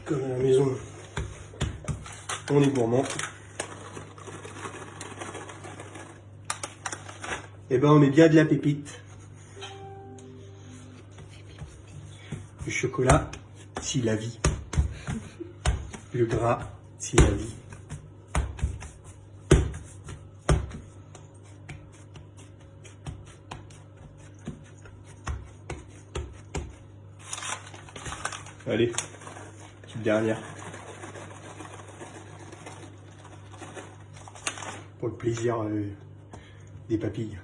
Comme à la maison, on est gourmand. Et ben on met bien de la pépite. Le chocolat, c'est la vie. Le gras, c'est la vie. Allez, petite dernière. Pour le plaisir des papilles.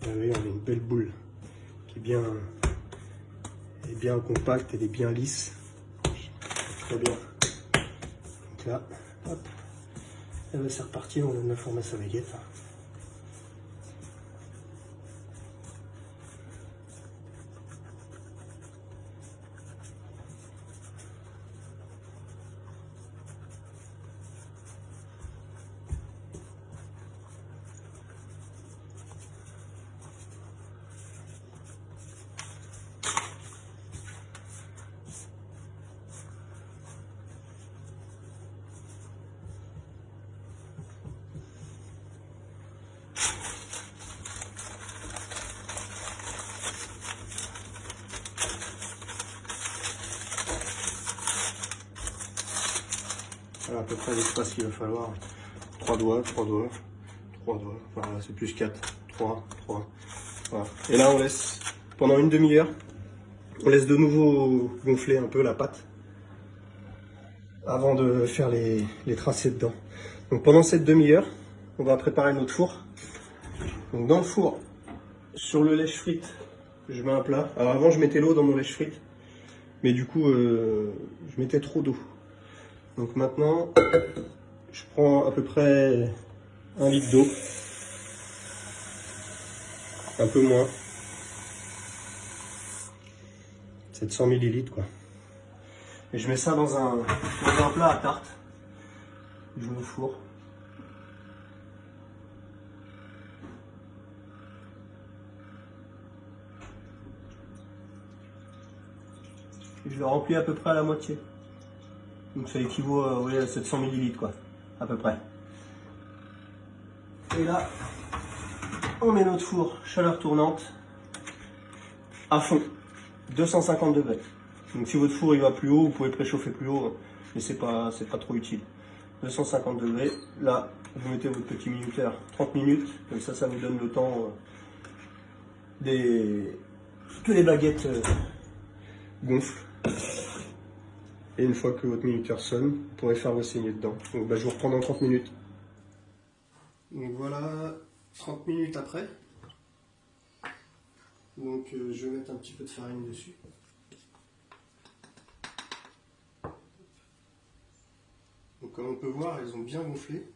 Vous voyez, on a une belle boule qui est bien compacte, elle est bien lisse. Très bien. Donc là, hop, c'est reparti, on donne la forme à sa baguette. Voilà à peu près l'espace qu'il va falloir. 3 doigts, 3 doigts, 3 doigts. Voilà, c'est plus 4. 3, 3. Voilà. Et là, on laisse pendant une demi-heure. On laisse de nouveau gonfler un peu la pâte avant de faire les tracés dedans. Donc pendant cette demi-heure, on va préparer notre four. Donc dans le four, sur le lèche-frites, je mets un plat. Alors avant, je mettais l'eau dans mon lèche-frites, mais du coup, je mettais trop d'eau. Donc maintenant, je prends à peu près 1 litre d'eau, un peu moins, 700 millilitres quoi. Et je mets ça dans un plat à tarte. Je mets au four. Et je le remplis à peu près à la moitié. Donc ça équivaut à 700 millilitres quoi, à peu près. Et là, on met notre four chaleur tournante à fond, 250 degrés. Donc si votre four il va plus haut, vous pouvez préchauffer plus haut, mais c'est pas trop utile. 250 degrés, là vous mettez votre petit minuteur 30 minutes, comme ça vous donne le temps que les baguettes gonflent. Et une fois que votre minuteur sonne, vous pourrez faire vos saignées dedans. Donc je vous reprends dans 30 minutes. Donc voilà, 30 minutes après. Donc je vais mettre un petit peu de farine dessus. Donc comme on peut voir, elles ont bien gonflé.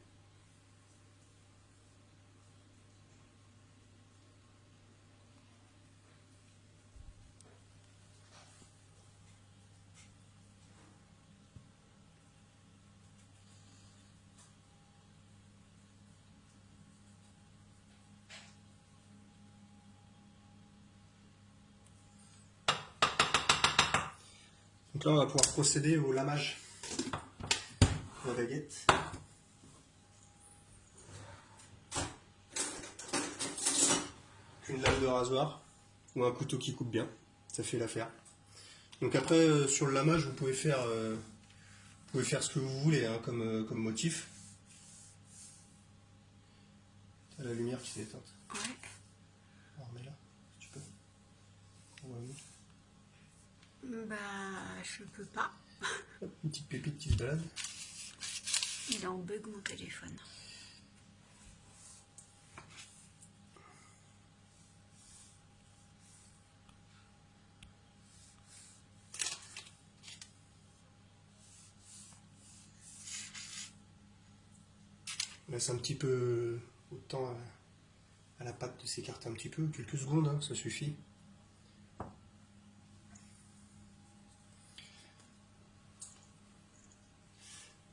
Donc là on va pouvoir procéder au lamage de la baguette. Une lame de rasoir ou un couteau qui coupe bien, ça fait l'affaire. Donc après sur le lamage vous pouvez faire ce que vous voulez hein, comme motif. T'as la lumière qui s'est éteinte. Ouais. Alors remets là, si tu peux. Ouais. Bah je peux pas. Hop, une petite pépite qui se balade. Il est en bug mon téléphone. On laisse un petit peu autant à la pâte de s'écarter un petit peu, quelques secondes, hein, ça suffit.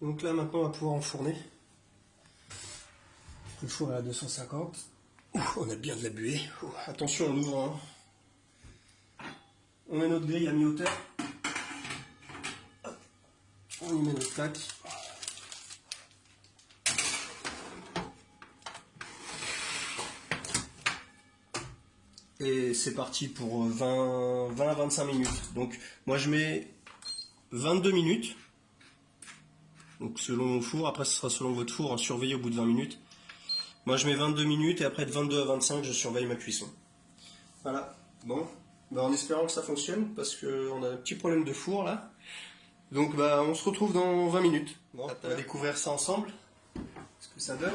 Donc là maintenant on va pouvoir enfourner. Le four est à 250. Ouf, on a bien de la buée. Oh, attention on ouvre. Hein. On met notre grille à mi-hauteur. On y met notre plaque. Et c'est parti pour 20 à 25 minutes. Donc moi je mets 22 minutes. Donc selon mon four, après ce sera selon votre four, surveillez au bout de 20 minutes. Moi je mets 22 minutes et après de 22 à 25 je surveille ma cuisson. Voilà, bon, bah, en espérant que ça fonctionne parce qu'on a un petit problème de four là. Donc bah on se retrouve dans 20 minutes. Bon, on va découvrir ça ensemble, ce que ça donne.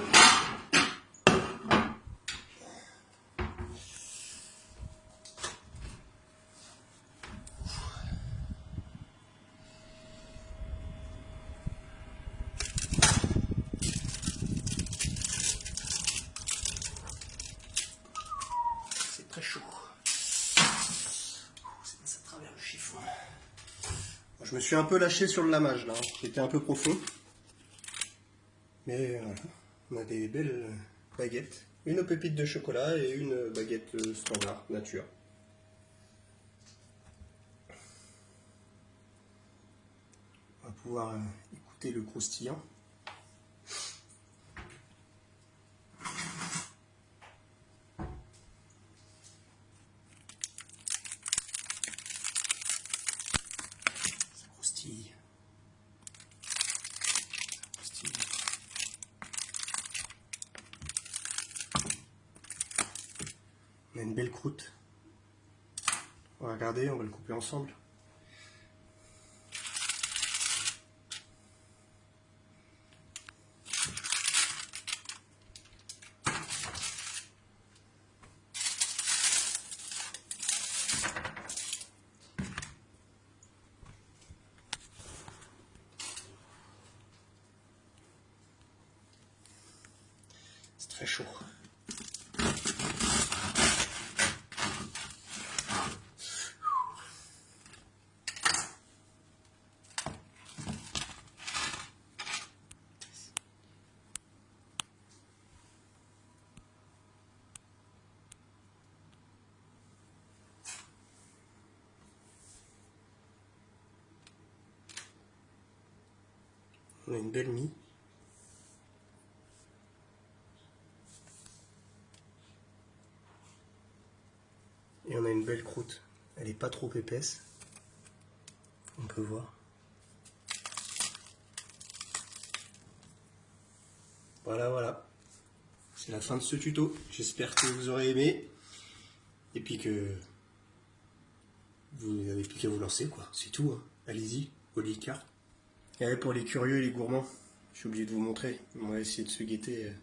C'est très chaud. Ça passe à travers le chiffon. Je me suis un peu lâché sur le lamage là, qui était un peu profond. Mais voilà, on a des belles baguettes. Une aux pépites de chocolat et une baguette standard, nature. On va pouvoir écouter le croustillant. Ça croustille. On a une belle croûte. On va regarder, on va le couper ensemble. C'est très chaud. On a une belle mie. Et on a une belle croûte. Elle n'est pas trop épaisse. On peut voir. Voilà, voilà. C'est la fin de ce tuto. J'espère que vous aurez aimé. Et puis que vous n'avez plus qu'à vous lancer, quoi. C'est tout. Hein. Allez-y, au licard. Et allez, pour les curieux et les gourmands, je suis obligé de vous montrer. On va essayer de se guetter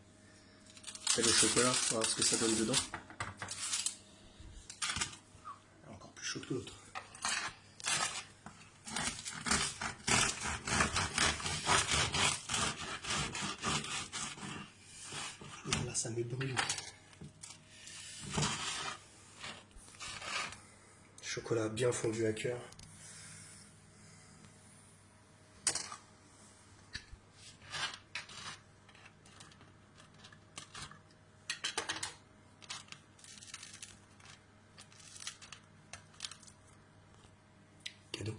le chocolat pour voir ce que ça donne dedans. Encore plus chaud que l'autre. Là, ça me brûle. Chocolat bien fondu à cœur. Cadeau.